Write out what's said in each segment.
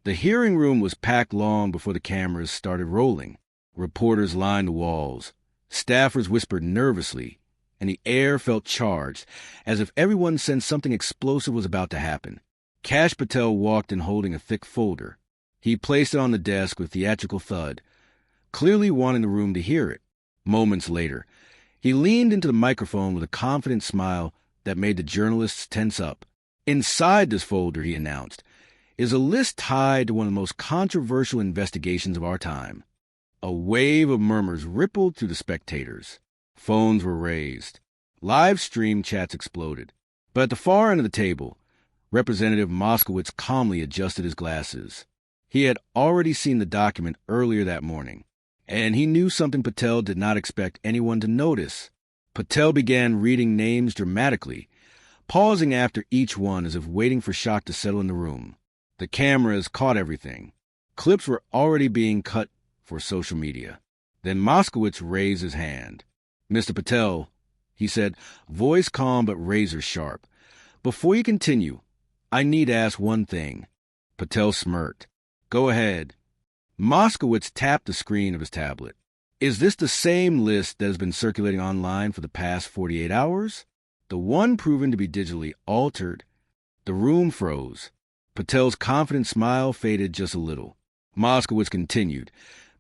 The hearing room was packed long before the cameras started rolling. Reporters lined the walls. Staffers whispered nervously, and the air felt charged, as if everyone sensed something explosive was about to happen. Kash Patel walked in holding a thick folder. He placed it on the desk with theatrical thud, clearly wanting the room to hear it. Moments later, he leaned into the microphone with a confident smile that made the journalists tense up. Inside this folder, he announced, is a list tied to one of the most controversial investigations of our time. A wave of murmurs rippled through the spectators. Phones were raised. Live stream chats exploded. But at the far end of the table, Representative Moskowitz calmly adjusted his glasses. He had already seen the document earlier that morning, and he knew something Patel did not expect anyone to notice. Patel began reading names dramatically, pausing after each one as if waiting for shock to settle in the room. The cameras caught everything. Clips were already being cut for social media. Then Moskowitz raised his hand. "Mr. Patel," he said, voice calm but razor sharp, "before you continue, I need to ask one thing." Patel smirked. "Go ahead." Moskowitz tapped the screen of his tablet. "Is this the same list that has been circulating online for the past 48 hours? The one proven to be digitally altered?" The room froze. Patel's confident smile faded just a little. Moskowitz continued,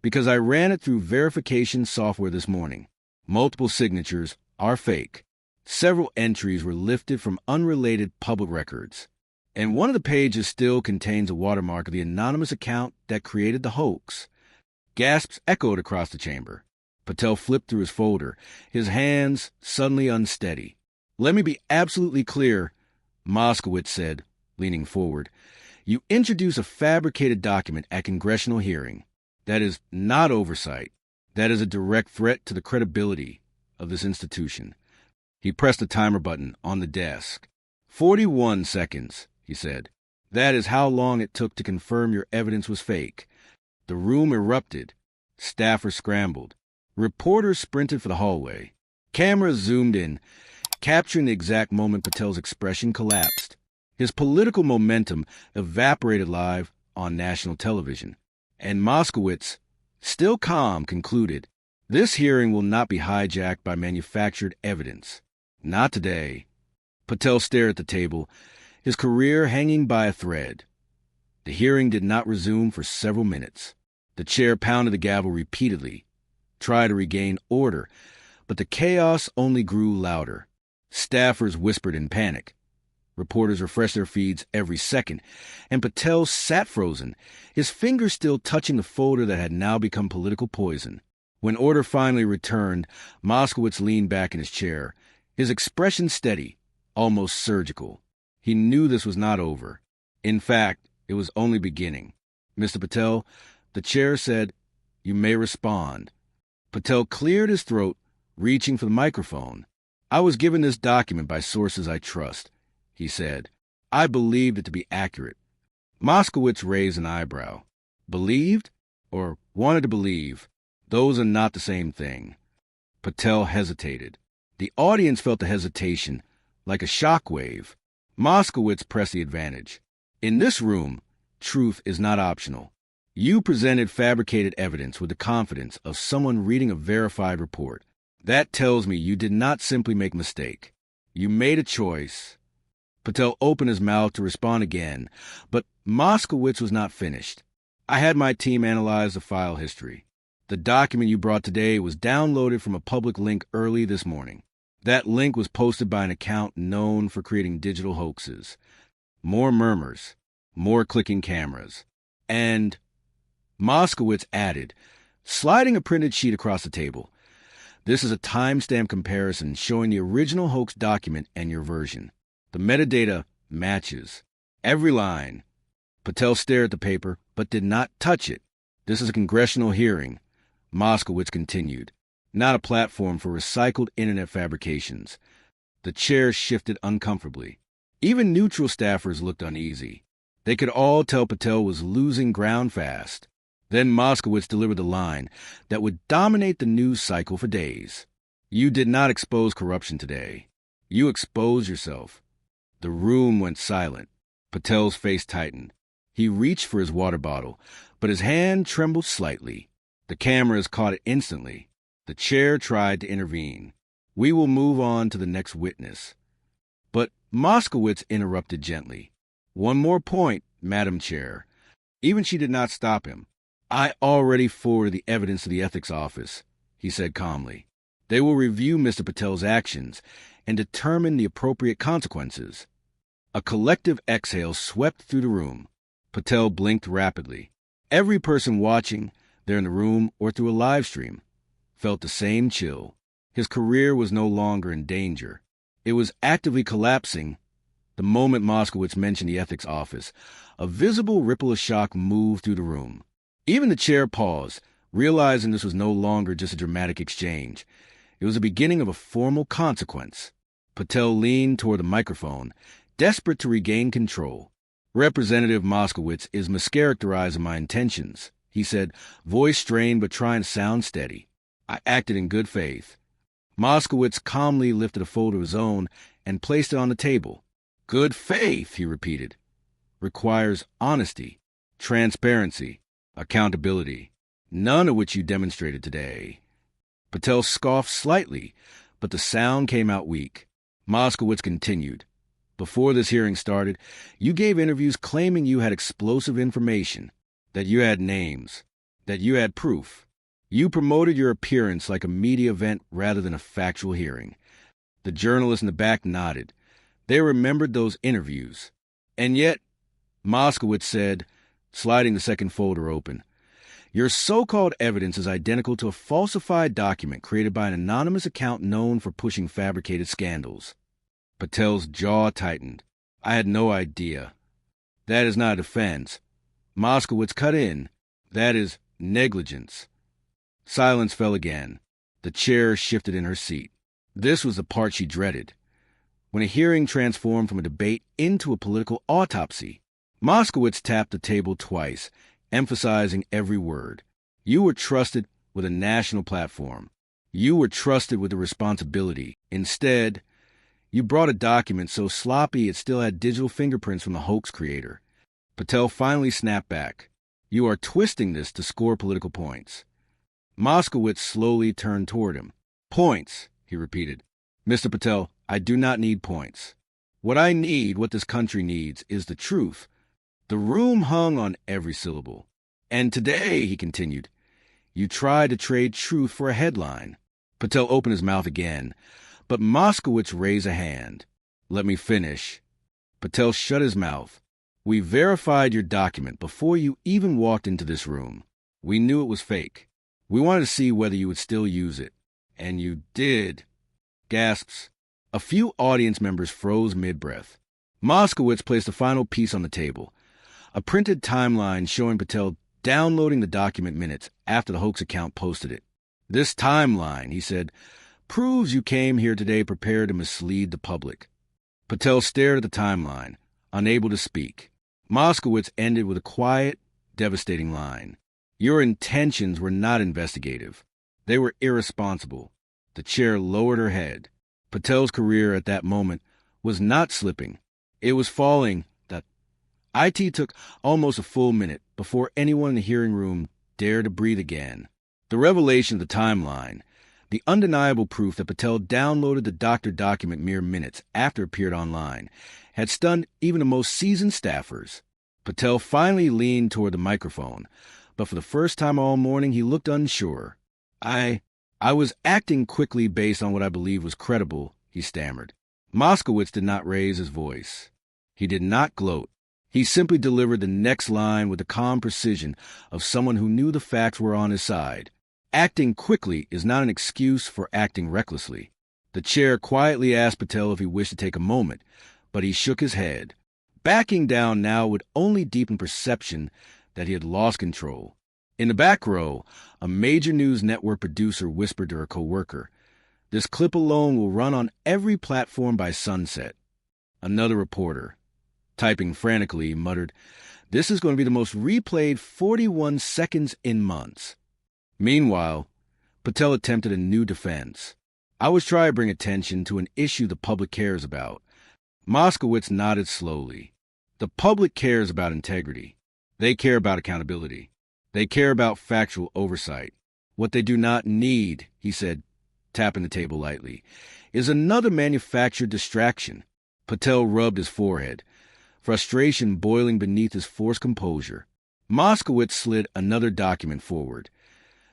"Because I ran it through verification software this morning. Multiple signatures are fake. Several entries were lifted from unrelated public records. And one of the pages still contains a watermark of the anonymous account that created the hoax." Gasps echoed across the chamber. Patel flipped through his folder, his hands suddenly unsteady. "Let me be absolutely clear," Moskowitz said, leaning forward. "You introduce a fabricated document at congressional hearing. That is not oversight. That is a direct threat to the credibility of this institution." He pressed the timer button on the desk. 41 seconds, he said. "That is how long it took to confirm your evidence was fake." The room erupted. Staffers scrambled. Reporters sprinted for the hallway. Cameras zoomed in, capturing the exact moment Patel's expression collapsed. His political momentum evaporated live on national television. And Moskowitz, still calm, concluded, "This hearing will not be hijacked by manufactured evidence. Not today." Patel stared at the table, his career hanging by a thread. The hearing did not resume for several minutes. The chair pounded the gavel repeatedly, tried to regain order, but the chaos only grew louder. Staffers whispered in panic. Reporters refreshed their feeds every second, and Patel sat frozen, his fingers still touching the folder that had now become political poison. When order finally returned, Moskowitz leaned back in his chair, his expression steady, almost surgical. He knew this was not over. In fact, it was only beginning. "Mr. Patel," the chair said, "you may respond." Patel cleared his throat, reaching for the microphone. "I was given this document by sources I trust," he said. "I believed it to be accurate." Moskowitz raised an eyebrow. "Believed? Or wanted to believe? Those are not the same thing." Patel hesitated. The audience felt the hesitation, like a shock wave. Moskowitz pressed the advantage. "In this room, truth is not optional. You presented fabricated evidence with the confidence of someone reading a verified report. That tells me you did not simply make a mistake. You made a choice." Patel opened his mouth to respond again, but Moskowitz was not finished. "I had my team analyze the file history. The document you brought today was downloaded from a public link early this morning. That link was posted by an account known for creating digital hoaxes." More murmurs, more clicking cameras. And Moskowitz added, sliding a printed sheet across the table, "This is a timestamp comparison showing the original hoax document and your version. The metadata matches. Every line." Patel stared at the paper, but did not touch it. "This is a congressional hearing," Moskowitz continued, "not a platform for recycled internet fabrications." The chair shifted uncomfortably. Even neutral staffers looked uneasy. They could all tell Patel was losing ground fast. Then Moskowitz delivered the line that would dominate the news cycle for days. "You did not expose corruption today. You exposed yourself." The room went silent. Patel's face tightened. He reached for his water bottle, but his hand trembled slightly. The cameras caught it instantly. The chair tried to intervene. "We will move on to the next witness." But Moskowitz interrupted gently. "One more point, Madam Chair." Even she did not stop him. "I already forwarded the evidence to the ethics office," he said calmly. "They will review Mr. Patel's actions and determine the appropriate consequences." A collective exhale swept through the room. Patel blinked rapidly. Every person watching, there in the room or through a live stream, felt the same chill. His career was no longer in danger. It was actively collapsing. The moment Moskowitz mentioned the ethics office, a visible ripple of shock moved through the room. Even the chair paused, realizing this was no longer just a dramatic exchange. It was the beginning of a formal consequence. Patel leaned toward the microphone, desperate to regain control. "Representative Moskowitz is mischaracterizing my intentions," he said, voice strained but trying to sound steady. "I acted in good faith." Moskowitz calmly lifted a folder of his own and placed it on the table. "Good faith," he repeated, "requires honesty, transparency, accountability, none of which you demonstrated today." Patel scoffed slightly, but the sound came out weak. Moskowitz continued. "Before this hearing started, you gave interviews claiming you had explosive information, that you had names, that you had proof. You promoted your appearance like a media event rather than a factual hearing." The journalist in the back nodded. They remembered those interviews. "And yet," Moskowitz said, sliding the second folder open, "your so-called evidence is identical to a falsified document created by an anonymous account known for pushing fabricated scandals." Patel's jaw tightened. "I had no idea." "That is not a defense." Moskowitz cut in. "That is negligence." Silence fell again. The chair shifted in her seat. This was the part she dreaded. When a hearing transformed from a debate into a political autopsy. Moskowitz tapped the table twice, emphasizing every word. "You were trusted with a national platform. You were trusted with the responsibility. Instead, you brought a document so sloppy it still had digital fingerprints from the hoax creator." Patel finally snapped back. "You are twisting this to score political points." Moskowitz slowly turned toward him. "Points," he repeated. "Mr. Patel, I do not need points. What I need, what this country needs, is the truth." The room hung on every syllable. "And today," he continued, "you tried to trade truth for a headline." Patel opened his mouth again, but Moskowitz raised a hand. "Let me finish." Patel shut his mouth. "We verified your document before you even walked into this room. We knew it was fake. We wanted to see whether you would still use it. And you did." Gasps. A few audience members froze mid-breath. Moskowitz placed the final piece on the table. A printed timeline showing Patel downloading the document minutes after the hoax account posted it. "This timeline," he said, "proves you came here today prepared to mislead the public." Patel stared at the timeline, unable to speak. Moskowitz ended with a quiet, devastating line. "Your intentions were not investigative. They were irresponsible." The chair lowered her head. Patel's career at that moment was not slipping. It was falling. IT took almost a full minute before anyone in the hearing room dared to breathe again. The revelation of the timeline, the undeniable proof that Patel downloaded the doctored document mere minutes after it appeared online, had stunned even the most seasoned staffers. Patel finally leaned toward the microphone, but for the first time all morning he looked unsure. I was acting quickly based on what I believed was credible," he stammered. Moskowitz did not raise his voice. He did not gloat. He simply delivered the next line with the calm precision of someone who knew the facts were on his side. Acting quickly is not an excuse for acting recklessly. The chair quietly asked Patel if he wished to take a moment, but he shook his head. Backing down now would only deepen perception that he had lost control. In the back row, a major news network producer whispered to her coworker, "This clip alone will run on every platform by sunset." Another reporter, typing frantically, muttered, "This is going to be the most replayed 41 seconds in months." Meanwhile, Patel attempted a new defense. "I was trying to bring attention to an issue the public cares about." Moskowitz nodded slowly. "The public cares about integrity. They care about accountability. They care about factual oversight. What they do not need, he said, tapping the table lightly, is another manufactured distraction. Patel rubbed his forehead, frustration boiling beneath his forced composure. Moskowitz slid another document forward,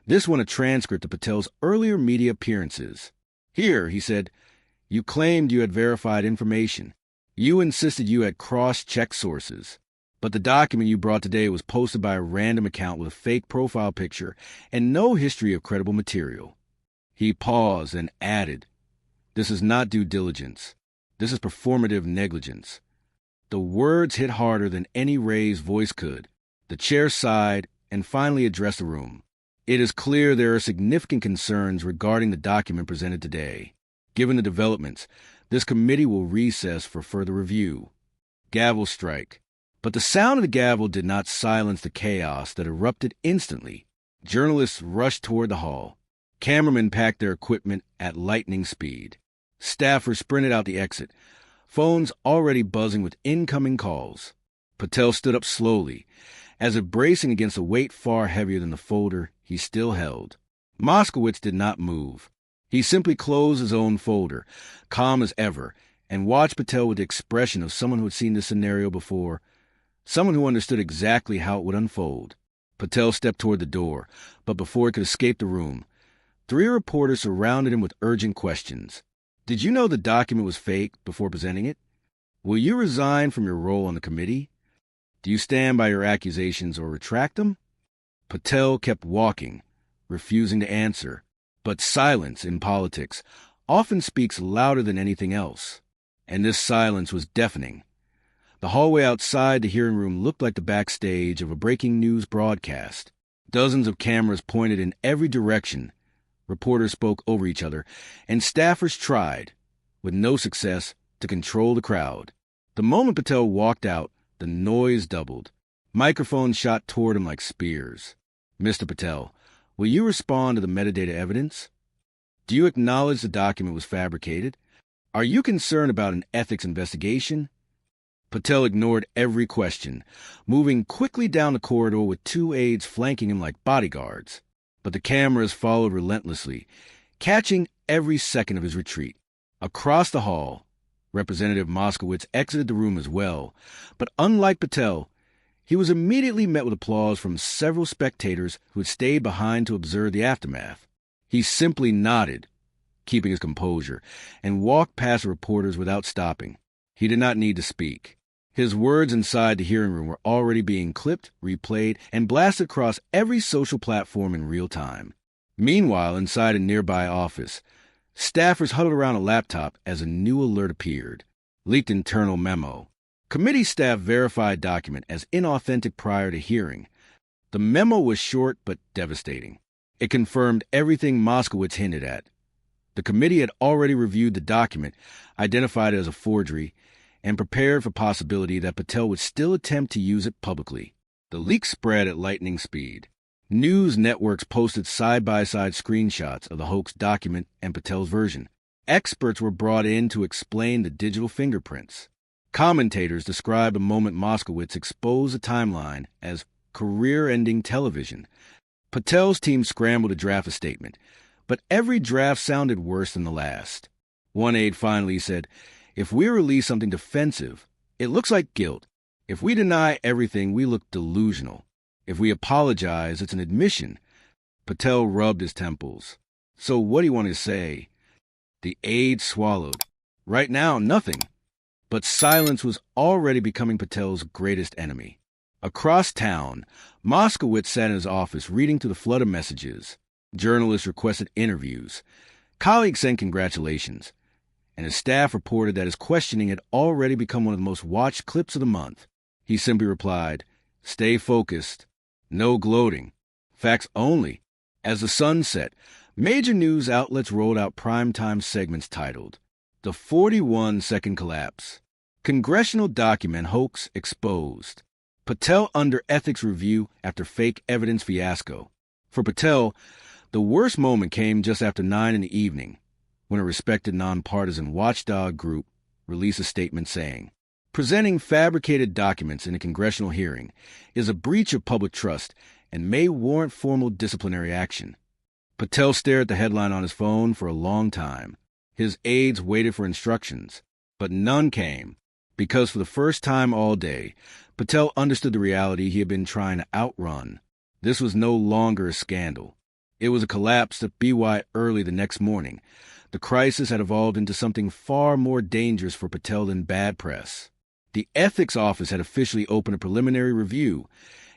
this one a transcript of Patel's earlier media appearances. Here, he said, you claimed you had verified information. You insisted you had cross-checked sources. But the document you brought today was posted by a random account with a fake profile picture and no history of credible material. He paused and added, this is not due diligence. This is performative negligence. The words hit harder than any raised voice could. The chair sighed and finally addressed the room. It is clear there are significant concerns regarding the document presented today. Given the developments, this committee will recess for further review. Gavel strike. But the sound of the gavel did not silence the chaos that erupted instantly. Journalists rushed toward the hall. Cameramen packed their equipment at lightning speed. Staffers sprinted out the exit, phones already buzzing with incoming calls. Patel stood up slowly, as if bracing against a weight far heavier than the folder he still held. Moskowitz did not move. He simply closed his own folder, calm as ever, and watched Patel with the expression of someone who had seen this scenario before, someone who understood exactly how it would unfold. Patel stepped toward the door, but before he could escape the room, 3 reporters surrounded him with urgent questions. Did you know the document was fake before presenting it? Will you resign from your role on the committee? Do you stand by your accusations or retract them? Patel kept walking, refusing to answer. But silence in politics often speaks louder than anything else. And this silence was deafening. The hallway outside the hearing room looked like the backstage of a breaking news broadcast. Dozens of cameras pointed in every direction. Reporters spoke over each other, and staffers tried, with no success, to control the crowd. The moment Patel walked out, the noise doubled. Microphones shot toward him like spears. Mr. Patel, will you respond to the metadata evidence? Do you acknowledge the document was fabricated? Are you concerned about an ethics investigation? Patel ignored every question, moving quickly down the corridor with 2 aides flanking him like bodyguards. But the cameras followed relentlessly, catching every second of his retreat. Across the hall, Representative Moskowitz exited the room as well, but unlike Patel, he was immediately met with applause from several spectators who had stayed behind to observe the aftermath. He simply nodded, keeping his composure, and walked past the reporters without stopping. He did not need to speak. His words inside the hearing room were already being clipped, replayed, and blasted across every social platform in real time. Meanwhile, inside a nearby office, staffers huddled around a laptop as a new alert appeared. Leaked internal memo. Committee staff verified document as inauthentic prior to hearing. The memo was short but devastating. It confirmed everything Moskowitz hinted at. The committee had already reviewed the document, identified it as a forgery, and prepared for possibility that Patel would still attempt to use it publicly. The leak spread at lightning speed. News networks posted side-by-side screenshots of the hoax document and Patel's version. Experts were brought in to explain the digital fingerprints. Commentators described the moment Moskowitz exposed the timeline as career-ending television. Patel's team scrambled to draft a statement, but every draft sounded worse than the last. One aide finally said, if we release something defensive, it looks like guilt. If we deny everything, we look delusional. If we apologize, it's an admission. Patel rubbed his temples. So what do you want to say? The aide swallowed. Right now, nothing. But silence was already becoming Patel's greatest enemy. Across town, Moskowitz sat in his office reading through the flood of messages. Journalists requested interviews. Colleagues sent congratulations. And his staff reported that his questioning had already become one of the most watched clips of the month. He simply replied, stay focused. No gloating. Facts only. As the sun set, major news outlets rolled out primetime segments titled, The 41-Second Collapse. Congressional document hoax exposed. Patel under ethics review after fake evidence fiasco. For Patel, the worst moment came just after 9 in the evening, when a respected nonpartisan watchdog group released a statement saying, Presenting fabricated documents in a congressional hearing is a breach of public trust and may warrant formal disciplinary action. Patel stared at the headline on his phone for a long time. His aides waited for instructions, but none came, because for the first time all day, Patel understood the reality he had been trying to outrun. This was no longer a scandal. It was a collapse at BY early the next morning. The crisis had evolved into something far more dangerous for Patel than bad press. The ethics office had officially opened a preliminary review,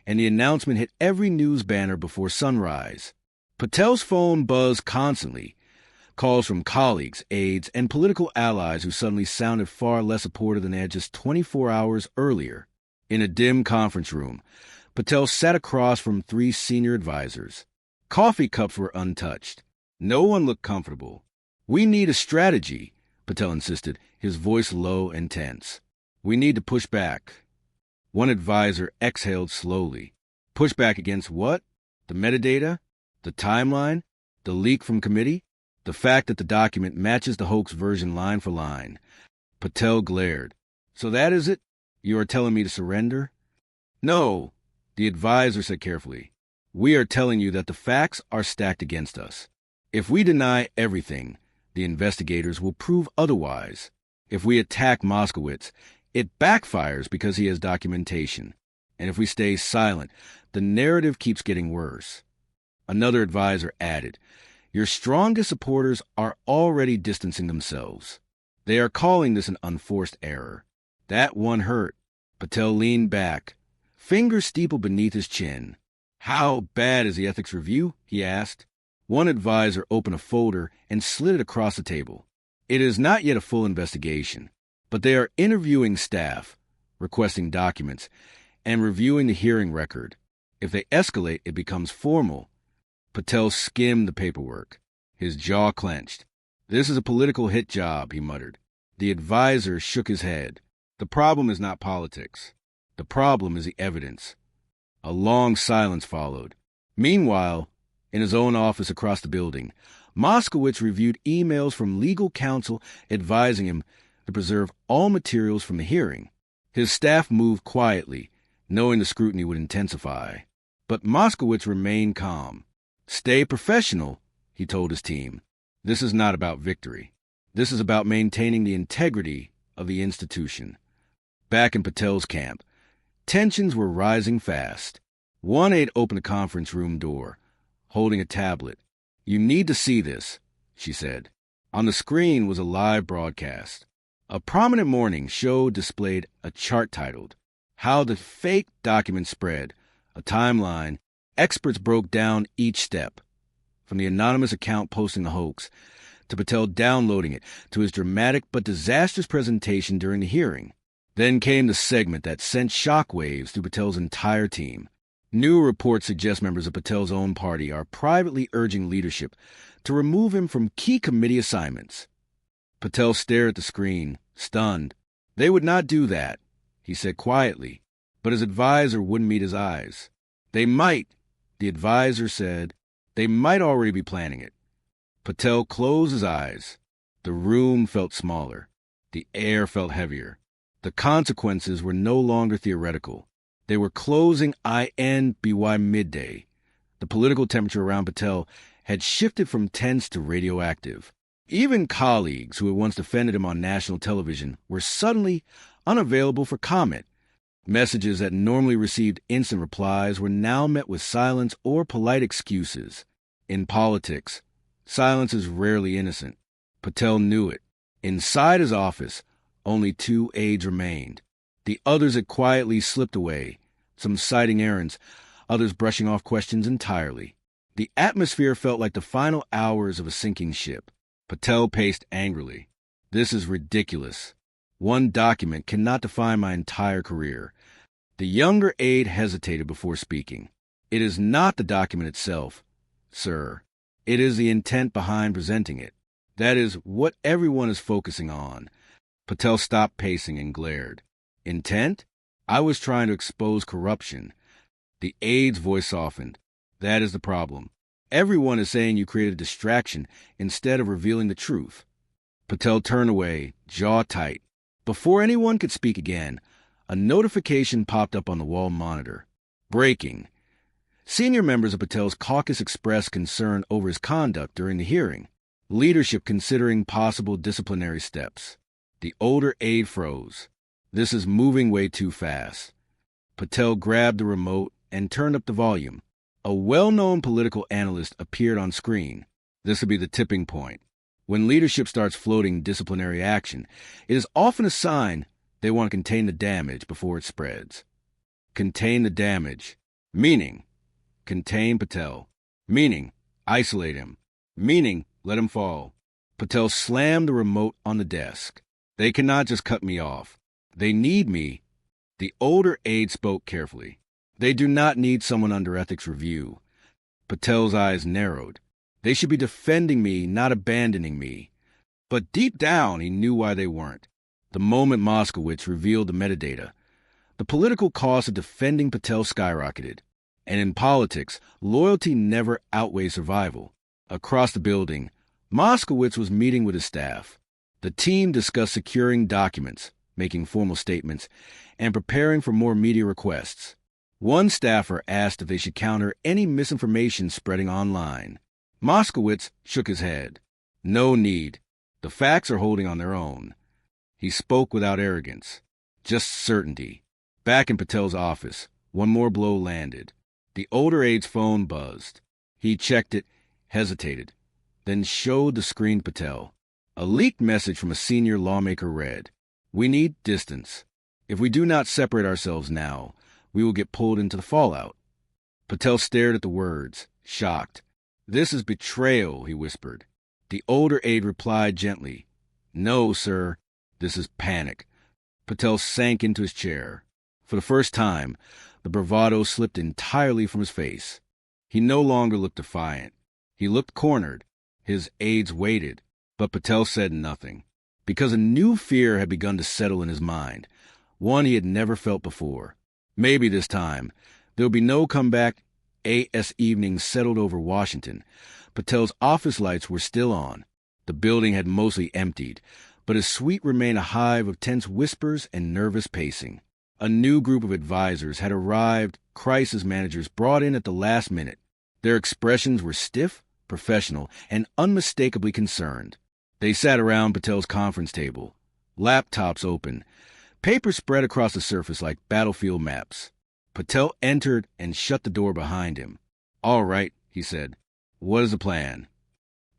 and the announcement hit every news banner before sunrise. Patel's phone buzzed constantly, calls from colleagues, aides, and political allies who suddenly sounded far less supportive than they had just 24 hours earlier. In a dim conference room, Patel sat across from 3 senior advisors. Coffee cups were untouched. No one looked comfortable. "We need a strategy," Patel insisted, his voice low and tense. "We need to push back." One advisor exhaled slowly. "Push back against what? The metadata? The timeline? The leak from committee? The fact that the document matches the hoax version line for line?" Patel glared. "So that is it? You are telling me to surrender?" "No," the advisor said carefully. "We are telling you that the facts are stacked against us. If we deny everything, the investigators will prove otherwise. If we attack Moskowitz, it backfires because he has documentation. And if we stay silent, the narrative keeps getting worse." Another advisor added, "Your strongest supporters are already distancing themselves. They are calling this an unforced error." That one hurt. Patel leaned back, fingers steepled beneath his chin. "How bad is the ethics review?" he asked. One advisor opened a folder and slid it across the table. "It is not yet a full investigation, but they are interviewing staff, requesting documents, and reviewing the hearing record. If they escalate, it becomes formal." Patel skimmed the paperwork. His jaw clenched. "This is a political hit job," he muttered. The advisor shook his head. "The problem is not politics. The problem is the evidence." A long silence followed. Meanwhile, in his own office across the building, Moskowitz reviewed emails from legal counsel advising him to preserve all materials from the hearing. His staff moved quietly, knowing the scrutiny would intensify. But Moskowitz remained calm. "Stay professional," he told his team. "This is not about victory. This is about maintaining the integrity of the institution." Back in Patel's camp, tensions were rising fast. One aide opened the conference room door, holding a tablet. "You need to see this," she said. On the screen was a live broadcast. A prominent morning show displayed a chart titled, "How the Fake Document Spread," a timeline. Experts broke down each step, from the anonymous account posting the hoax, to Patel downloading it, to his dramatic but disastrous presentation during the hearing. Then came the segment that sent shockwaves through Patel's entire team. New reports suggest members of Patel's own party are privately urging leadership to remove him from key committee assignments. Patel stared at the screen, stunned. "They would not do that," he said quietly, but his advisor wouldn't meet his eyes. "They might," the advisor said. "They might already be planning it." Patel closed his eyes. The room felt smaller. The air felt heavier. The consequences were no longer theoretical. They were closing in by midday. The political temperature around Patel had shifted from tense to radioactive. Even colleagues who had once defended him on national television were suddenly unavailable for comment. Messages that normally received instant replies were now met with silence or polite excuses. In politics, silence is rarely innocent. Patel knew it. Inside his office, only 2 aides remained. The others had quietly slipped away, some citing errands, others brushing off questions entirely. The atmosphere felt like the final hours of a sinking ship. Patel paced angrily. "This is ridiculous. One document cannot define my entire career." The younger aide hesitated before speaking. "It is not the document itself, sir. It is the intent behind presenting it. That is what everyone is focusing on." Patel stopped pacing and glared. "Intent? I was trying to expose corruption." The aide's voice softened. "That is the problem. Everyone is saying you created a distraction instead of revealing the truth." Patel turned away, jaw tight. Before anyone could speak again, a notification popped up on the wall monitor. Breaking. Senior members of Patel's caucus expressed concern over his conduct during the hearing. Leadership considering possible disciplinary steps. The older aide froze. This is moving way too fast. Patel grabbed the remote and turned up the volume. A well-known political analyst appeared on screen. This would be the tipping point. When leadership starts floating disciplinary action, it is often a sign they want to contain the damage before it spreads. Contain the damage. Meaning, contain Patel. Meaning, isolate him. Meaning, let him fall. Patel slammed the remote on the desk. They cannot just cut me off. They need me. The older aide spoke carefully. They do not need someone under ethics review. Patel's eyes narrowed. They should be defending me, not abandoning me. But deep down, he knew why they weren't. The moment Moskowitz revealed the metadata, the political cost of defending Patel skyrocketed. And in politics, loyalty never outweighs survival. Across the building, Moskowitz was meeting with his staff. The team discussed securing documents, making formal statements, and preparing for more media requests. One staffer asked if they should counter any misinformation spreading online. Moskowitz shook his head. No need. The facts are holding on their own. He spoke without arrogance, just certainty. Back in Patel's office, one more blow landed. The older aide's phone buzzed. He checked it, hesitated, then showed the screen to Patel. A leaked message from a senior lawmaker read, "We need distance. If we do not separate ourselves now, we will get pulled into the fallout." Patel stared at the words, shocked. "This is betrayal," he whispered. The older aide replied gently, "No, sir, this is panic." Patel sank into his chair. For the first time, the bravado slipped entirely from his face. He no longer looked defiant. He looked cornered. His aides waited, but Patel said nothing, because a new fear had begun to settle in his mind, one he had never felt before. Maybe this time, there would be no comeback. A.S. evening settled over Washington. Patel's office lights were still on. The building had mostly emptied, but his suite remained a hive of tense whispers and nervous pacing. A new group of advisors had arrived, crisis managers brought in at the last minute. Their expressions were stiff, professional, and unmistakably concerned. They sat around Patel's conference table, laptops open, papers spread across the surface like battlefield maps. Patel entered and shut the door behind him. "All right," he said. "What is the plan?"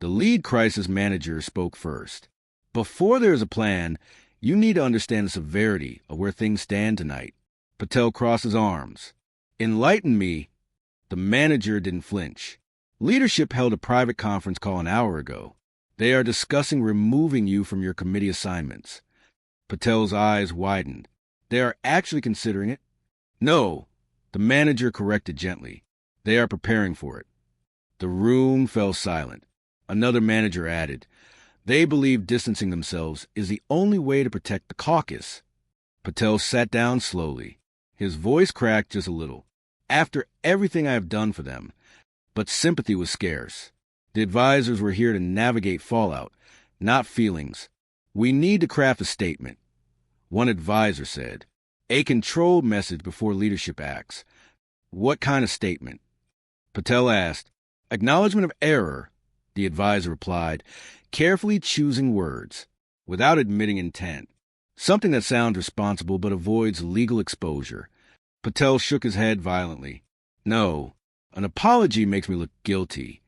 The lead crisis manager spoke first. "Before there is a plan, you need to understand the severity of where things stand tonight." Patel crossed his arms. "Enlighten me." The manager didn't flinch. "Leadership held a private conference call an hour ago. They are discussing removing you from your committee assignments." Patel's eyes widened. "They are actually considering it?" "No," the manager corrected gently. "They are preparing for it." The room fell silent. Another manager added, "They believe distancing themselves is the only way to protect the caucus." Patel sat down slowly. His voice cracked just a little. "After everything I have done for them." But sympathy was scarce. The advisors were here to navigate fallout, not feelings. "We need to craft a statement," one advisor said. "A controlled message before leadership acts." "What kind of statement?" Patel asked. "Acknowledgement of error," the advisor replied, carefully choosing words, without admitting intent. Something that sounds responsible but avoids legal exposure. Patel shook his head violently. "No, an apology makes me look guilty."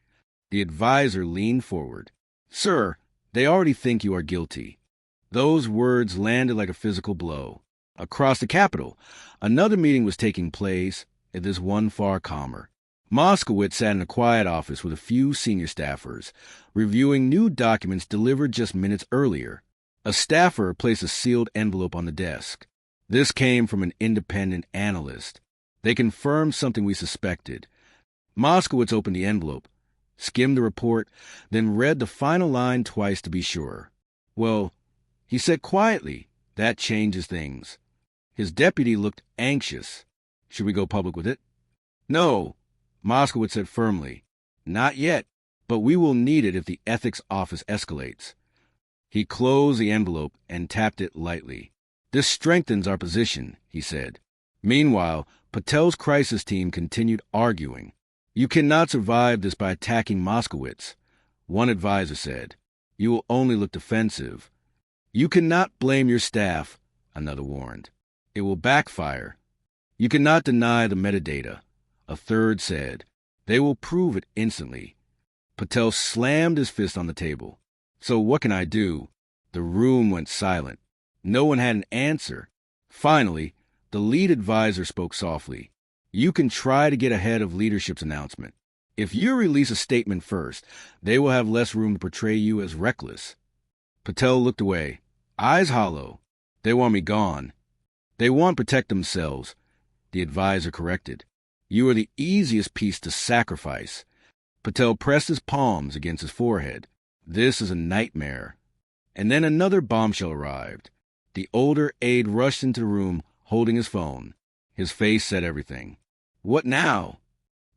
The advisor leaned forward. "Sir, they already think you are guilty." Those words landed like a physical blow. Across the Capitol, another meeting was taking place, and this one far calmer. Moskowitz sat in a quiet office with a few senior staffers, reviewing new documents delivered just minutes earlier. A staffer placed a sealed envelope on the desk. This came from an independent analyst. They confirmed something we suspected. Moskowitz opened the envelope, skimmed the report, then read the final line twice to be sure. "Well," he said quietly, "that changes things." His deputy looked anxious. "Should we go public with it?" "No," Moskowitz said firmly. "Not yet, but we will need it if the ethics office escalates." He closed the envelope and tapped it lightly. "This strengthens our position," he said. Meanwhile, Patel's crisis team continued arguing. "You cannot survive this by attacking Moskowitz," one advisor said. "You will only look defensive." "You cannot blame your staff," another warned. "It will backfire." "You cannot deny the metadata," a third said. "They will prove it instantly." Patel slammed his fist on the table. "So what can I do?" The room went silent. No one had an answer. Finally, the lead advisor spoke softly. "You can try to get ahead of leadership's announcement. If you release a statement first, they will have less room to portray you as reckless." Patel looked away, eyes hollow. "They want me gone." "They want to protect themselves," the advisor corrected. "You are the easiest piece to sacrifice." Patel pressed his palms against his forehead. "This is a nightmare." And then another bombshell arrived. The older aide rushed into the room, holding his phone. His face said everything. "What now?"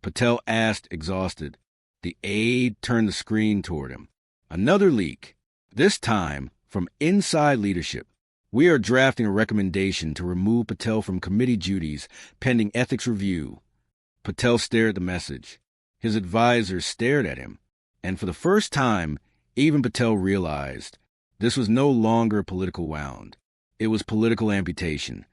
Patel asked, exhausted. The aide turned the screen toward him. "Another leak. This time from inside leadership. We are drafting a recommendation to remove Patel from committee duties pending ethics review." Patel stared at the message. His advisors stared at him. And for the first time, even Patel realized this was no longer a political wound. It was political amputation.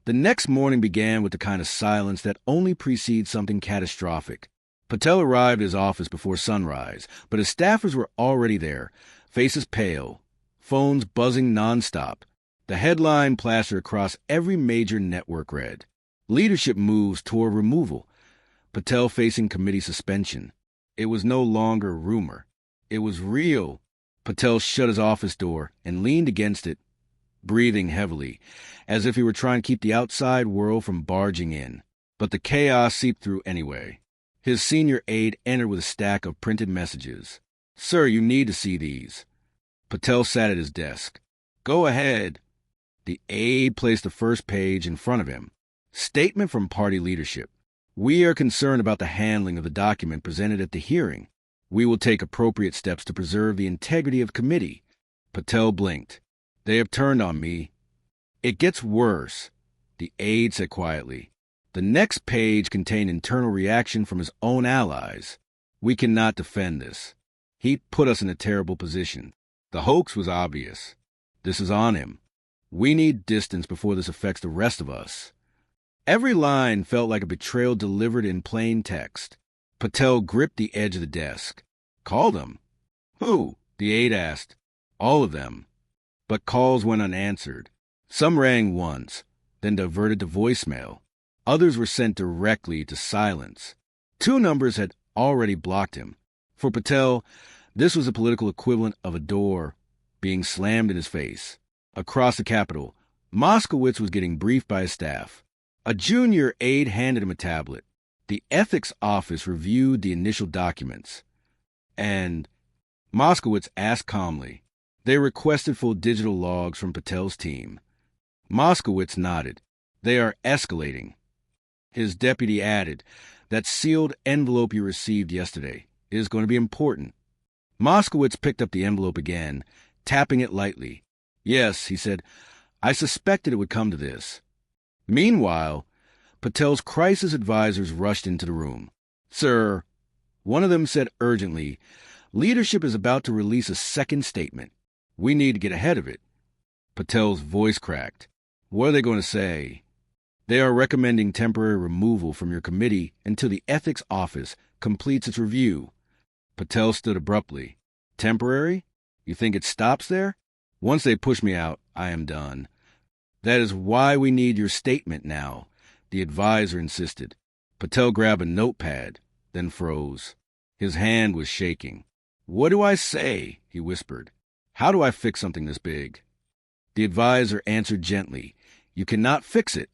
The next morning began with the kind of silence that only precedes something catastrophic. Patel arrived at his office before sunrise, but his staffers were already there, faces pale, phones buzzing nonstop. The headline plastered across every major network read, "Leadership moves toward removal. Patel facing committee suspension." It was no longer a rumor. It was real. Patel shut his office door and leaned against it, breathing heavily, as if he were trying to keep the outside world from barging in. But the chaos seeped through anyway. His senior aide entered with a stack of printed messages. "Sir, you need to see these." Patel sat at his desk. "Go ahead." The aide placed the first page in front of him. "Statement from party leadership. We are concerned about the handling of the document presented at the hearing. We will take appropriate steps to preserve the integrity of committee." Patel blinked. "They have turned on me." "It gets worse," the aide said quietly. The next page contained internal reaction from his own allies. "We cannot defend this. He put us in a terrible position. The hoax was obvious. This is on him. We need distance before this affects the rest of us." Every line felt like a betrayal delivered in plain text. Patel gripped the edge of the desk. "Call them." "Who?" the aide asked. "All of them." But calls went unanswered. Some rang once, then diverted to voicemail. Others were sent directly to silence. Two numbers had already blocked him. For Patel, this was the political equivalent of a door being slammed in his face. Across the Capitol, Moskowitz was getting briefed by his staff. A junior aide handed him a tablet. The ethics office reviewed the initial documents. And Moskowitz asked calmly. They requested full digital logs from Patel's team. Moskowitz nodded. "They are escalating." His deputy added, "That sealed envelope you received yesterday is going to be important." Moskowitz picked up the envelope again, tapping it lightly. "Yes," he said, "I suspected it would come to this." Meanwhile, Patel's crisis advisors rushed into the room. "Sir," one of them said urgently, "leadership is about to release a second statement. We need to get ahead of it." Patel's voice cracked. "What are they going to say?" "They are recommending temporary removal from your committee until the ethics office completes its review." Patel stood abruptly. "Temporary? You think it stops there? Once they push me out, I am done." "That is why we need your statement now," the advisor insisted. Patel grabbed a notepad, then froze. His hand was shaking. "What do I say?" he whispered. "How do I fix something this big?" The advisor answered gently. "You cannot fix it.